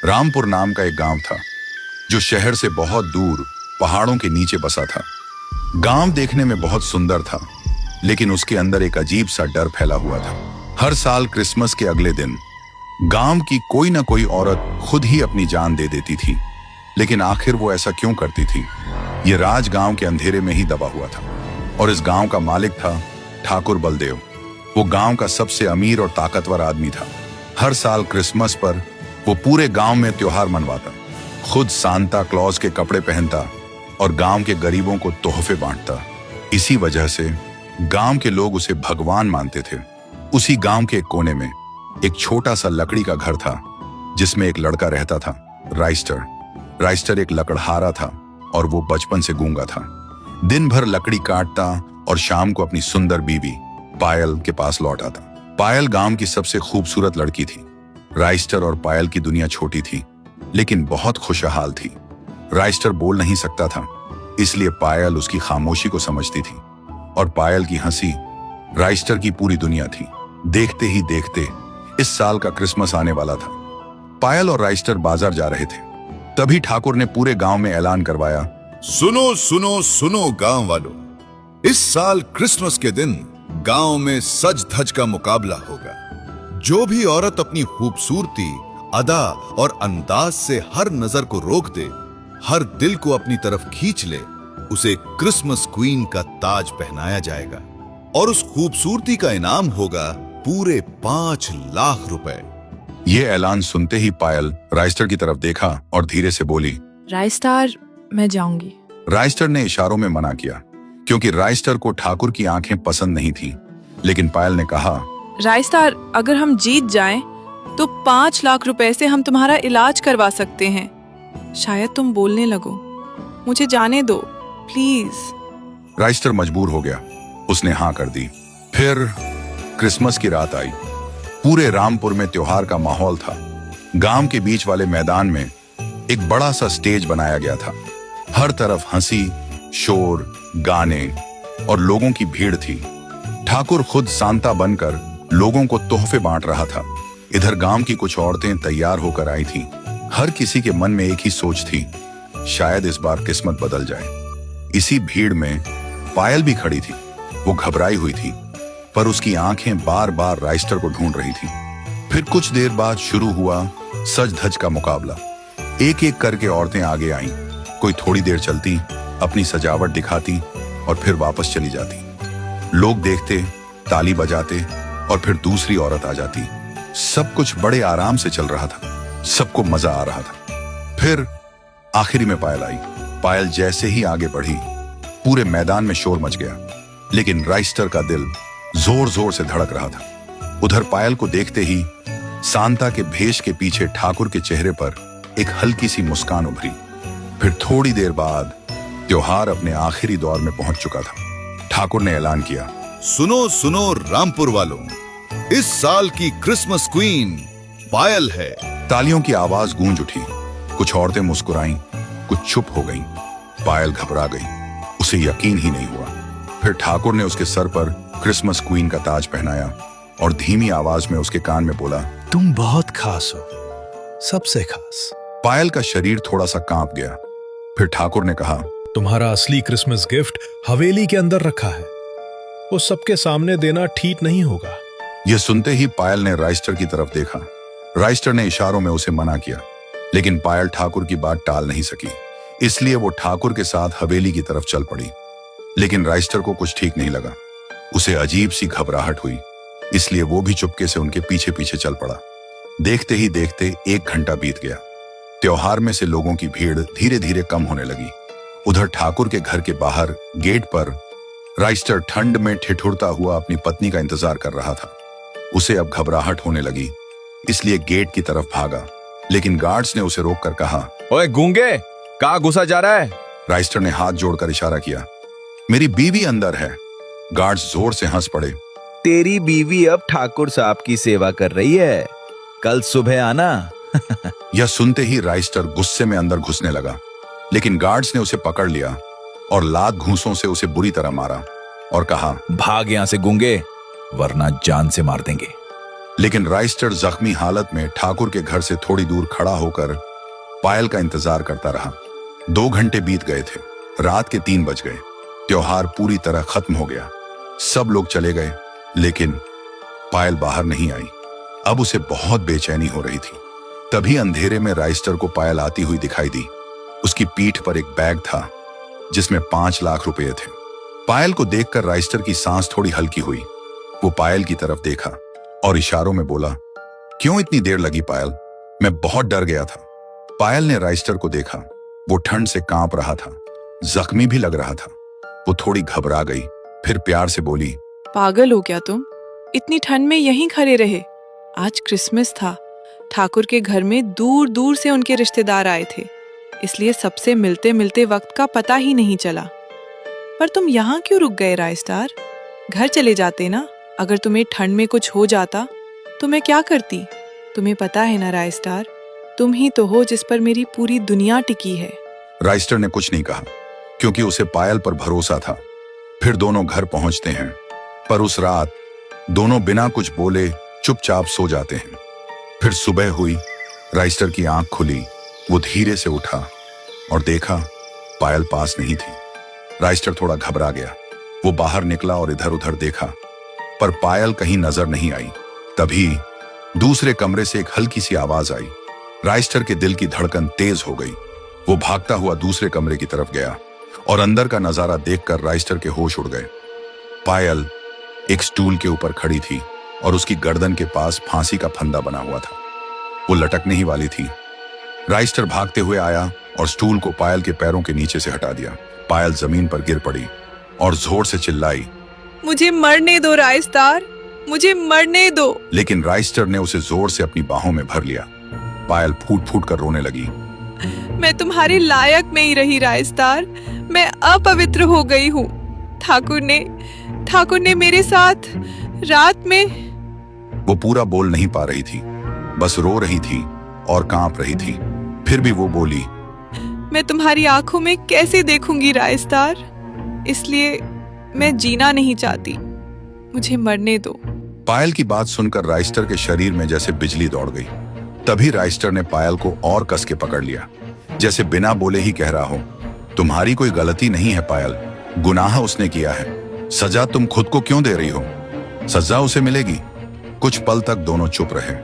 रामपुर नाम का एक गांव था जो शहर से बहुत दूर पहाड़ों के नीचे बसा था। गांव देखने में बहुत सुंदर था, लेकिन उसके अंदर एक अजीब सा डर फैला हुआ था। हर साल क्रिसमस के अगले दिन गांव की कोई ना कोई औरत खुद ही अपनी जान दे देती थी। लेकिन आखिर वो ऐसा क्यों करती थी, ये राज गांव के अंधेरे में ही दबा हुआ था। और इस गांव का मालिक था ठाकुर बलदेव। वो गांव का सबसे अमीर और ताकतवर आदमी था। हर साल क्रिसमस पर वो पूरे गांव में त्योहार मनवाता, खुद सांता क्लॉज के कपड़े पहनता और गांव के गरीबों को तोहफे बांटता। इसी वजह से गांव के लोग उसे भगवान मानते थे। उसी गांव के एक कोने में एक छोटा सा लकड़ी का घर था जिसमें एक लड़का रहता था, राइस्टर एक लकड़हारा था और वो बचपन से गूंगा था। दिन भर लकड़ी काटता और शाम को अपनी सुंदर बीवी पायल के पास लौट आता। पायल गांव की सबसे खूबसूरत लड़की थी। राइस्टर और पायल की दुनिया छोटी थी, लेकिन बहुत खुशहाल थी। राइस्टर बोल नहीं सकता था, इसलिए पायल उसकी खामोशी को समझती थी और पायल की हंसी राइस्टर की पूरी दुनिया थी। देखते ही देखते इस साल का क्रिसमस आने वाला था। पायल और राइस्टर बाजार जा रहे थे। तभी ठाकुर ने पूरे गांव में ऐलान करवाया, सुनो सुनो सुनो गांव वालों, इस साल क्रिसमस के दिन गांव में सज धज का मुकाबला होगा। जो भी औरत अपनी खूबसूरती, अदा और अंदाज से हर नजर को रोक दे, हर दिल को अपनी तरफ खींच ले, उसे क्रिसमस क्वीन का ताज पहनाया जाएगा और उस खूबसूरती का इनाम होगा पूरे 5 लाख रुपए। ये ऐलान सुनते ही पायल राइस्टर की तरफ देखा और धीरे से बोली, राइस्टर, मैं जाऊंगी। राइस्टर ने इशारों में मना किया, क्योंकि राइस्टर को ठाकुर की आंखें पसंद नहीं थी। लेकिन पायल ने कहा, राइस्टर, अगर हम जीत जाएं, तो 5 लाख रुपए से हम तुम्हारा इलाज करवा सकते हैं। शायद तुम बोलने लगो, मुझे जाने दो प्लीज। राइस्टर मजबूर हो गया, उसने हाँ कर दी। फिर क्रिसमस की रात आई। पूरे रामपुर में त्योहार का माहौल था। गांव के बीच वाले मैदान में एक बड़ा सा स्टेज बनाया गया था। हर तरफ हंसी, शोर, गाने और लोगों की भीड़ थी। ठाकुर खुद सांता बनकर लोगों को तोहफे बांट रहा था। इधर गांव की कुछ औरतें तैयार होकर आई थीं। हर किसी के मन में एक ही सोच थी, शायद इस बार किस्मत बदल जाए। इसी भीड़ में पायल भी खड़ी थी। वो घबराई हुई थी, पर उसकी आंखें बार बार राइस्टर को ढूंढ रही थी। फिर कुछ देर बाद शुरू हुआ सज धज का मुकाबला। एक एक करके औरतें आगे आईं। कोई थोड़ी देर चलती, अपनी सजावट दिखाती और फिर वापस चली जाती। लोग देखते, ताली बजाते और फिर दूसरी औरत आ जाती। सब कुछ बड़े आराम से चल रहा था। सबको मजा आ रहा था। फिर आखिरी में पायल आई। पायल जैसे ही आगे बढ़ी, पूरे मैदान में शोर मच गया। लेकिन राइस्टर का दिल जोर जोर से धड़क रहा था। उधर पायल को देखते ही सांता के भेष के पीछे ठाकुर के चेहरे पर एक हल्की सी मुस्कान उभरी। फिर थोड़ी देर बाद त्योहार अपने आखिरी दौर में पहुंच चुका था। ठाकुर ने ऐलान किया, सुनो सुनो रामपुर वालों, इस साल की क्रिसमस क्वीन पायल है। तालियों की आवाज गूंज उठी। कुछ औरतें मुस्कुराईं, कुछ चुप हो गईं। पायल घबरा गई, उसे यकीन ही नहीं हुआ। फिर ठाकुर ने उसके सर पर क्रिसमस क्वीन का ताज पहनाया और धीमी आवाज में उसके कान में बोला, तुम बहुत खास हो, सबसे खास। पायल का शरीर थोड़ा सा कांप गया। फिर ठाकुर ने कहा, तुम्हारा असली क्रिसमस गिफ्ट हवेली के अंदर रखा है, वो सबके सामने देना ठीक नहीं होगा। यह सुनते ही पायल ने राइस्टर की तरफ देखा। राइस्टर ने इशारों में उसे मना किया, लेकिन पायल ठाकुर की बात टाल नहीं सकी, इसलिए वो ठाकुर के साथ हवेली की तरफ चल पड़ी। लेकिन राइस्टर को कुछ ठीक नहीं लगा। उसे अजीब सी घबराहट हुई, इसलिए वो भी चुपके से उनके पीछे पीछे चल पड़ा। देखते ही देखते 1 घंटा बीत गया। त्योहार में से लोगों की भीड़ धीरे धीरे कम होने लगी। उधर ठाकुर के घर के बाहर गेट पर राइस्टर ठंड में ठिठुरता हुआ अपनी पत्नी का इंतजार कर रहा था। उसे अब घबराहट होने लगी, इसलिए गेट की तरफ भागा। लेकिन गार्ड्स ने उसे रोककर कहा, ओए गूंगे, कहाँ घुसा जा रहा है? राइस्टर ने हाथ जोड़कर इशारा किया, मेरी बीवी अंदर है। गार्ड्स जोर से हंस पड़े। तेरी बीवी अब ठाकुर साहब की सेवा कर रही है, कल सुबह आना। यह सुनते ही राइस्टर गुस्से में अंदर घुसने लगा, लेकिन गार्ड्स ने उसे पकड़ लिया और लात घूंसों से उसे बुरी तरह मारा और कहा, भाग यहां से गूंगे, वरना जान से मार देंगे। लेकिन राइस्टर जख्मी हालत में ठाकुर के घर से थोड़ी दूर खड़ा होकर पायल का इंतजार करता रहा। 2 घंटे बीत गए थे। रात के 3 बज गए। त्योहार पूरी तरह खत्म हो गया। सब लोग चले गए, लेकिन पायल बाहर नहीं आई। अब उसे बहुत बेचैनी हो रही थी। तभी अंधेरे में राइस्टर को पायल आती हुई दिखाई दी। उसकी पीठ पर एक बैग था जिसमें 5 लाख रुपए थे। पायल को देखकर राइस्टर की सांस थोड़ी हल्की हुई। वो पायल की तरफ देखा और इशारों में बोला, क्यों इतनी देर लगी पायल? मैं बहुत डर गया था। पायल ने राइस्टर को देखा। वो ठंड से कांप रहा था, जख्मी भी लग रहा था। वो थोड़ी घबरा गई, फिर प्यार से बोली, पागल हो क्या तुम? इतनी ठंड में यहीं खड़े रहे। आज क्रिसमस था। ठाकुर के घर में दूर दूर से उनके रिश्तेदार आए थे, इसलिए सबसे मिलते मिलते वक्त का पता ही नहीं चला। पर तुम यहाँ क्यों रुक गए राइस्टार? घर चले जाते ना। अगर तुम्हें ठंड में कुछ हो जाता तो मैं क्या करती? तुम्हें पता है ना राइस्टार, तुम ही तो हो जिस पर मेरी पूरी दुनिया टिकी है। राइस्टर ने कुछ नहीं कहा, क्योंकि उसे पायल पर भरोसा था। फिर दोनों घर पहुंचते हैं, पर उस रात दोनों बिना कुछ बोले चुपचाप सो जाते हैं। फिर सुबह हुई। राइस्टर की आंख खुली। वो धीरे से उठा और देखा पायल पास नहीं थी। राइस्टर थोड़ा घबरा गया। वो बाहर निकला और इधर उधर देखा, पर पायल कहीं नजर नहीं आई। तभी दूसरे कमरे से एक हल्की सी आवाज आई। राइस्टर के दिल की धड़कन तेज हो गई। वो भागता हुआ दूसरे कमरे की तरफ गया और अंदर का नजारा देखकर राइस्टर के होश उड़ गए। पायल एक स्टूल के ऊपर खड़ी थी और उसकी गर्दन के पास फांसी का फंदा बना हुआ था। वो लटकने ही वाली थी। राइस्टर भागते हुए आया और स्टूल को पायल के पैरों के नीचे से हटा दिया। पायल जमीन पर गिर पड़ी और जोर से चिल्लाई, मुझे मरने दो राइस्टार, मुझे मरने दो। लेकिन राइस्टर ने उसे जोर से अपनी बाहों में भर लिया। पायल फूट फूट कर रोने लगी। मैं तुम्हारे लायक नहीं रही राइस्टार, मैं अपवित्र हो गई हूँ। ठाकुर ने मेरे साथ रात में। वो पूरा बोल नहीं पा रही थी, बस रो रही थी और कांप रही थी। फिर भी वो बोली, मैं तुम्हारी आंखों में कैसे देखूंगी राइस्टार, इसलिए मैं जीना नहीं चाहती, मुझे मरने दो। पायल की बात सुनकर राइस्टर के शरीर में जैसे बिजली दौड़ गई। तभी राइस्टर ने पायल को और कस के पकड़ लिया, जैसे बिना बोले ही कह रहा हो, तुम्हारी कोई गलती नहीं है पायल, गुनाह उसने किया है। सजा तुम खुद को क्यों दे रही हो? सजा उसे मिलेगी। कुछ पल तक दोनों चुप रहे।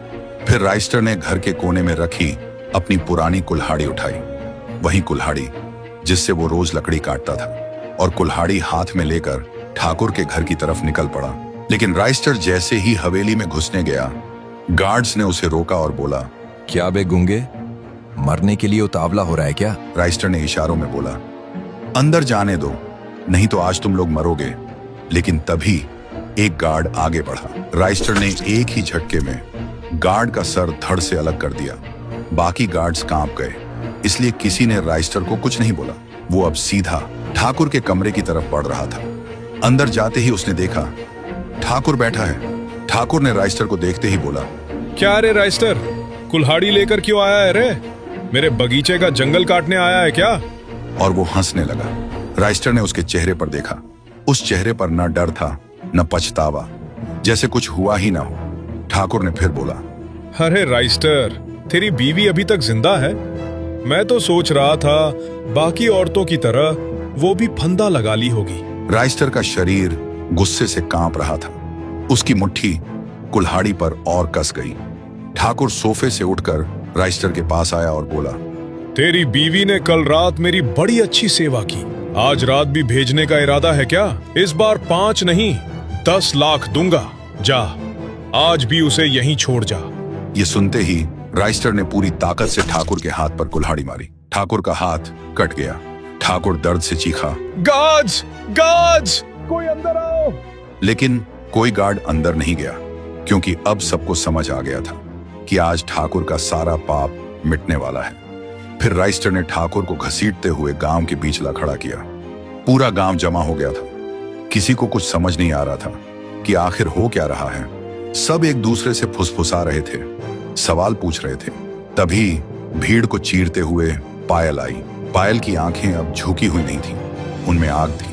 फिर राइस्टर ने घर के कोने में रखी अपनी पुरानी कुल्हाड़ी उठाई, वही कुल्हाड़ी जिससे वो रोज लकड़ी काटता था, और कुल्हाड़ी हाथ में लेकर ठाकुर के घर की तरफ निकल पड़ा। लेकिन राइस्टर जैसे ही हवेली में घुसने गया, गार्ड्स ने उसे रोका और बोला, क्या बे गूंगे, मरने के लिए उतावला हो रहा है क्या? राइस्टर ने इशारों में बोला, अंदर जाने दो, नहीं तो आज तुम लोग मरोगे। लेकिन तभी एक गार्ड आगे बढ़ा। राइस्टर ने एक ही झटके में गार्ड का सर धड़ से अलग कर दिया। बाकी गार्ड्स कांप गए, इसलिए किसी ने राइस्टर को कुछ नहीं बोला। वो अब सीधा ठाकुर के कमरे की तरफ बढ़ रहा था। अंदर जाते ही उसने देखा ठाकुर बैठा है। ठाकुर ने राइस्टर को देखते ही बोला, क्या रे राइस्टर, कुल्हाड़ी लेकर क्यों आया है रे? मेरे बगीचे का जंगल काटने आया है क्या? और वो हंसने लगा। राइस्टर ने उसके चेहरे पर देखा। उस चेहरे पर न डर था न पछतावा, जैसे कुछ हुआ ही ना हो। ठाकुर ने फिर बोला, अरे राइस्टर, तेरी बीवी अभी तक जिंदा है? मैं तो सोच रहा था बाकी औरतों की तरह वो भी फंदा लगा ली होगी। राइस्टर का शरीर गुस्से से कांप रहा था। उसकी मुट्ठी कुल्हाड़ी पर और कस गई। ठाकुर सोफे से उठकर राइस्टर के पास आया और बोला, तेरी बीवी ने कल रात मेरी बड़ी अच्छी सेवा की, आज रात भी भेजने का इरादा है क्या? इस बार 5 नहीं 10 लाख दूंगा। जा, आज भी उसे यहीं छोड़ जा। ये सुनते ही राइस्टर ने पूरी ताकत से ठाकुर के हाथ पर कुल्हाड़ी मारी। ठाकुर का हाथ कट गया। ठाकुर दर्द से चीखा, गार्ड्स, गार्ड्स, कोई अंदर आओ। लेकिन कोई गार्ड अंदर नहीं गया, क्योंकि अब सबको समझ आ गया था कि आज ठाकुर का सारा पाप मिटने वाला है। फिर राइस्टर ने ठाकुर को घसीटते हुए गांव के बीच ला खड़ा किया। पूरा गांव जमा हो गया था। किसी को कुछ समझ नहीं आ रहा था कि आखिर हो क्या रहा है। सब एक दूसरे से फुसफुसा रहे थे, सवाल पूछ रहे थे। तभी भीड़ को चीरते हुए पायल आई। पायल की आंखें अब झुकी हुई नहीं थी, उनमें आग थी।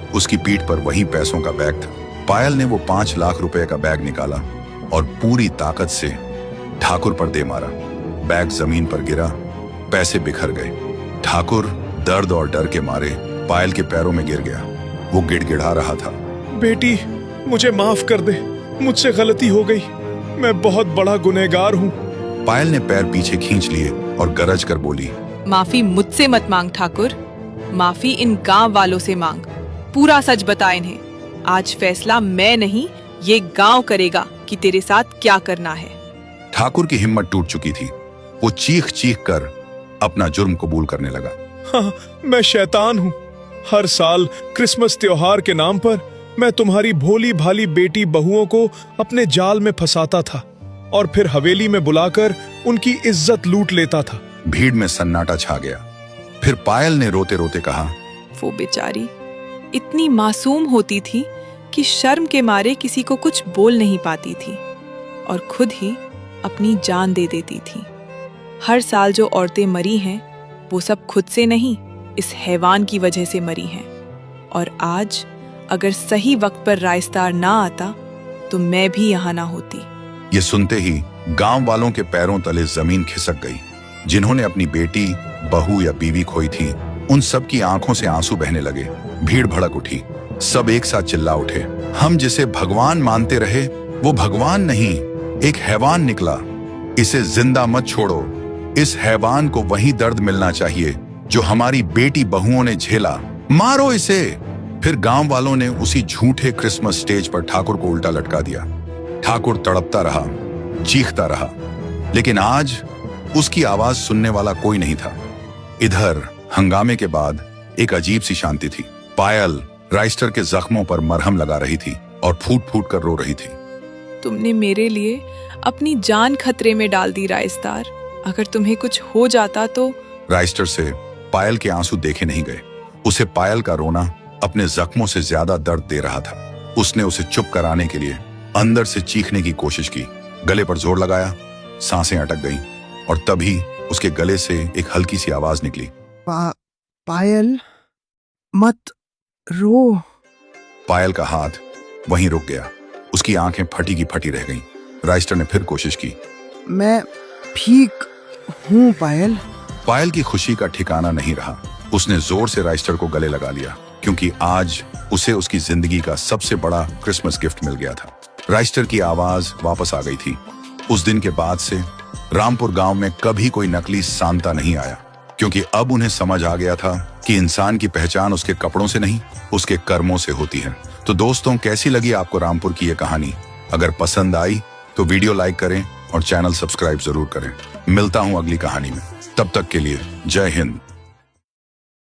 उसकी पीठ पर वही पैसों का बैग था। पायल ने वो 5 लाख रुपए का बैग निकाला और पूरी ताकत से ठाकुर पर दे मारा। बैग जमीन पर गिरा, पैसे बिखर गए। ठाकुर दर्द और डर के मारे पायल के पैरों में गिर गया। वो गिड़गिड़ा रहा था, बेटी मुझे माफ कर दे, मुझसे गलती हो गई, मैं बहुत बड़ा गुनहगार हूँ। पायल ने पैर पीछे खींच लिए और गरज कर बोली, माफी मुझसे मत मांग ठाकुर, माफी इन गांव वालों से मांग। पूरा सच बता इन्हें। आज फैसला मैं नहीं, ये गांव करेगा कि तेरे साथ क्या करना है। ठाकुर की हिम्मत टूट चुकी थी। वो चीख चीख कर अपना जुर्म कबूल करने लगा। हाँ, मैं शैतान हूँ। हर साल क्रिसमस त्योहार के नाम पर मैं तुम्हारी भोली भाली बेटी बहुओं को अपने जाल में फंसाता था और फिर हवेली में बुलाकर उनकी इज्जत लूट लेता था। भीड़ में सन्नाटा छा गया। फिर पायल ने रोते रोते कहा, वो बेचारी इतनी मासूम होती थी कि शर्म के मारे किसी को कुछ बोल नहीं पाती थी और खुद ही अपनी जान दे देती थी। हर साल जो औरतें मरी हैं, वो सब खुद से नहीं, इस हैवान की वजह से मरी हैं। और आज अगर सही वक्त पर रायस्तार ना आता तो मैं भी यहाँ ना होती। ये सुनते ही गांव वालों के पैरों तले जमीन खिसक गई। जिन्होंने अपनी बेटी, बहू या बीवी खोई थी, उन सब की आंखों से आंसू बहने लगे। भीड़ भड़क उठी। सब एक साथ चिल्ला उठे, हम जिसे भगवान मानते रहे वो भगवान नहीं, एक हैवान निकला। इसे जिंदा मत छोड़ो। इस हैवान को वही दर्द मिलना चाहिए जो हमारी बेटी बहुओं ने झेला। मारो इसे। फिर गांव वालों ने उसी झूठे क्रिसमस स्टेज पर ठाकुर को उल्टा लटका दिया। ठाकुर तड़पता रहा, चीखता रहा, लेकिन आज उसकी आवाज सुनने वाला कोई नहीं था। इधर हंगामे के बाद एक अजीब सी शांति थी। पायल राइस्टर के जख्मों पर मरहम लगा रही थी और फूट फूट कर रो रही थी। तुमने मेरे लिए अपनी जान खतरे में डाल दी रायस्तार। अगर तुम्हें कुछ हो जाता तो। राइस्टर से पायल के आंसू देखे नहीं गए। उसे पायल का रोना अपने जख्मों से ज्यादा दर्द दे रहा था। उसने उसे चुप कराने के लिए अंदर से चीखने की कोशिश की। गले पर जोर लगाया, सांसें अटक गईं और तभी उसके गले से एक हल्की सी आवाज निकली, पायल मत रो। पायल का हाथ वहीं रुक गया। उसकी आंखें फटी की फटी रह गईं। राइस्टर ने फिर कोशिश की, मैं ठीक हूँ पायल। पायल की खुशी का ठिकाना नहीं रहा। उसने जोर से राइस्टर को गले लगा लिया क्योंकि आज उसे उसकी जिंदगी का सबसे बड़ा क्रिसमस गिफ्ट मिल गया था। राइस्टर की आवाज वापस आ गई थी। उस दिन के बाद से रामपुर गांव में कभी कोई नकली सांता नहीं आया, क्योंकि अब उन्हें समझ आ गया था कि इंसान की पहचान उसके कपड़ों से नहीं, उसके कर्मों से होती है। तो दोस्तों, कैसी लगी आपको रामपुर की ये कहानी? अगर पसंद आई तो वीडियो लाइक करें और चैनल सब्सक्राइब जरूर करें। मिलता हूं अगली कहानी में। तब तक के लिए जय हिंद।